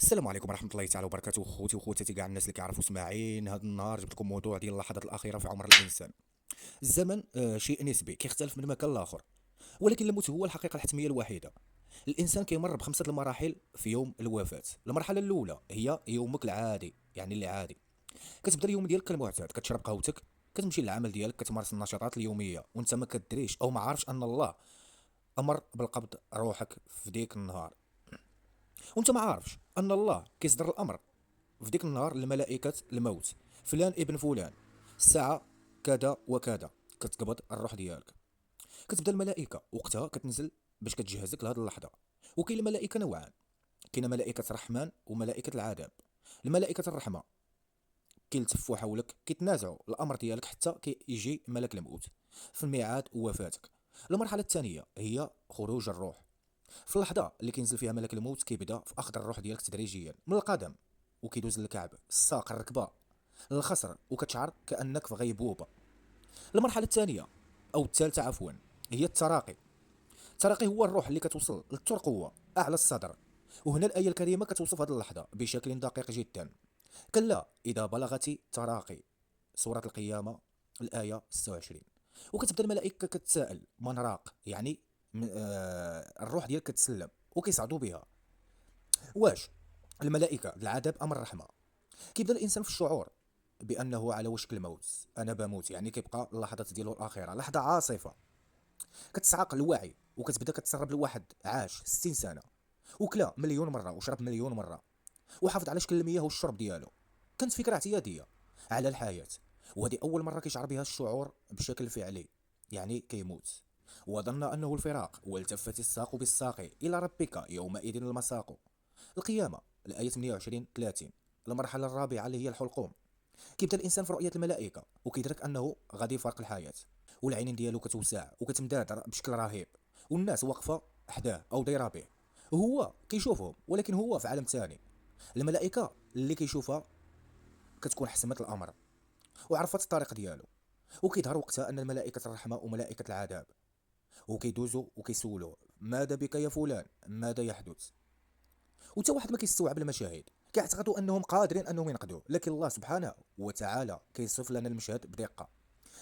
السلام عليكم ورحمة الله تعالى وبركاته، خوتي وخواتاتي كاع الناس اللي كيعرفوا سماعين. هذا النهار جبت لكم موضوع ديال اللحظات الأخيرة في عمر الإنسان. الزمن شيء نسبي كيختلف من مكان لآخر، ولكن الموت هو الحقيقة الحتمية الوحيدة. الإنسان كيمر بخمسة المراحل في يوم الوفاة. المرحلة الأولى هي يومك العادي، يعني اللي عادي. كتبدا اليوم ديالك كالمعتاد، كتشرب قهوتك، كتمشي للعمل ديالك، كتمارس النشاطات اليومية وانت ما كدريش او ما عارفش ان الله امر بالقبض روحك في ديك النهار. وانت ما عارفش ان الله كيصدر الامر في ديك النهار لملائكة الموت. فلان ابن فلان، الساعة كذا وكذا كتقبض الروح ديالك. كتبدا الملائكة وقتها كتنزل باش كتجهزك لهاد اللحظة. وكاين الملائكة نوعان: كاين ملائكة الرحمن وملائكة العذاب. الملائكة الرحمة كيلتفوا حولك، كيتنازعوا الامر ديالك حتى كيجي ملك الموت في الميعاد ووفاتك. المرحلة الثانية هي خروج الروح. في اللحظة اللي كينزل فيها ملك الموت كيبدا في اخذ الروح ديالك تدريجيا من القدم، وكيدوز للكعب، الساق، الركبة، للخصر، وكتشعر كأنك في غيبوبة. المرحلة الثانية أو الثالثة عفوا هي التراقي. التراقي هو الروح اللي كتوصل للترقوة أعلى الصدر. وهنا الآية الكريمة كتوصف هذه اللحظة بشكل دقيق جدا: كلا إذا بلغت تراقي، سورة القيامة الآية 26. وكتبدا الملائكة كتساءل من راق، يعني الروح ديالك كتسلم وكيصعدوا بها. واش الملائكة العذاب أم الرحمة؟ كيبدا الانسان في الشعور بانه على وشك الموت. انا بموت، يعني كيبقى اللحظات ديالو الاخيره لحظه عاصفه. كتسعق الوعي وكتبدا كتسرب لواحد عاش 60 سنه، وكلا مليون مره وشرب مليون مره، وحافظ على شكل المياه والشرب ديالو. كانت فكره اعتياديه على الحياه، وهذه اول مره كيشعر بها الشعور بشكل فعلي، يعني كيموت. وظن انه الفراق والتفت الساق بالساق الى ربك يومئذ المساق. القيامه الايه 28 30. المرحله الرابعه اللي هي الحلقوم. كيبدا الانسان في رؤيه الملائكه وكيدرك انه غادي يفارق الحياه، والعينين ديالو كتوسع وكتمدادر بشكل رهيب، والناس واقفه حداه او دايره به. وهو كيشوفهم ولكن هو في عالم ثاني. الملائكه اللي كيشوفها كتكون حسمت الامر وعرفت الطريق ديالو. وكيظهر وقتها ان الملائكه الرحمه وملائكه العذاب، وكيدوزوا وكيسولوا: ماذا بك يا فلان؟ ماذا يحدث؟ وتا واحد ما كيستوعب المشاهد، كيعتقدوا انهم قادرين انهم ينقذوه، لكن الله سبحانه وتعالى كيصف لنا المشهد بدقه: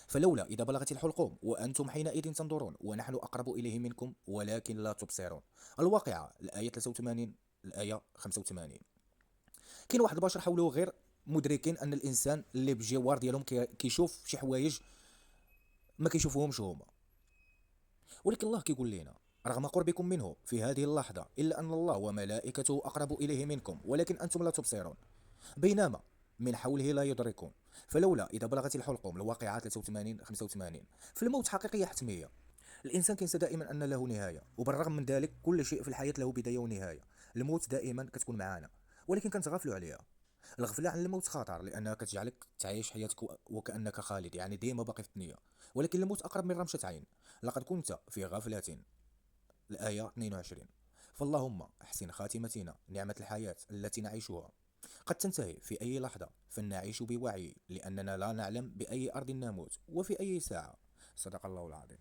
فلولا إذا بلغت الحلقوم وأنتم حينئذ تنظرون ونحن أقرب إليه منكم ولكن لا تبصرون. الواقعة الآية 83 الآية 85. كاين واحد البشر حوله غير مدركين أن الإنسان اللي بجوار ديالهم كيشوف شي حوايج ما كيشوفوهمش هما. ولكن الله كيقول لنا: رغم قربكم منه في هذه اللحظة إلا أن الله وملائكته أقرب إليه منكم ولكن أنتم لا تبصرون. بينما من حوله لا يدركون. فلولا إذا بلغت الحلقوم الواقعات 83 85. فالموت حقيقية حتمية. الإنسان كينسى دائما أن له نهاية، وبالرغم من ذلك كل شيء في الحياة له بداية ونهاية. الموت دائما كتكون معانا، ولكن كنتغافلوا عليها. الغفلة عن الموت خطر لأنها كتجعلك تعيش حياتك وكأنك خالد، يعني ديما باقي في الدنيا. ولكن الموت أقرب من رمشة عين. لقد كنت في غفلة، الآية 22. فاللهم احسن خاتمتنا. نعمة الحياة التي نعيشها قد تنتهي في أي لحظة، فلنعيش بوعي لأننا لا نعلم بأي أرض نموت وفي أي ساعة. صدق الله العظيم.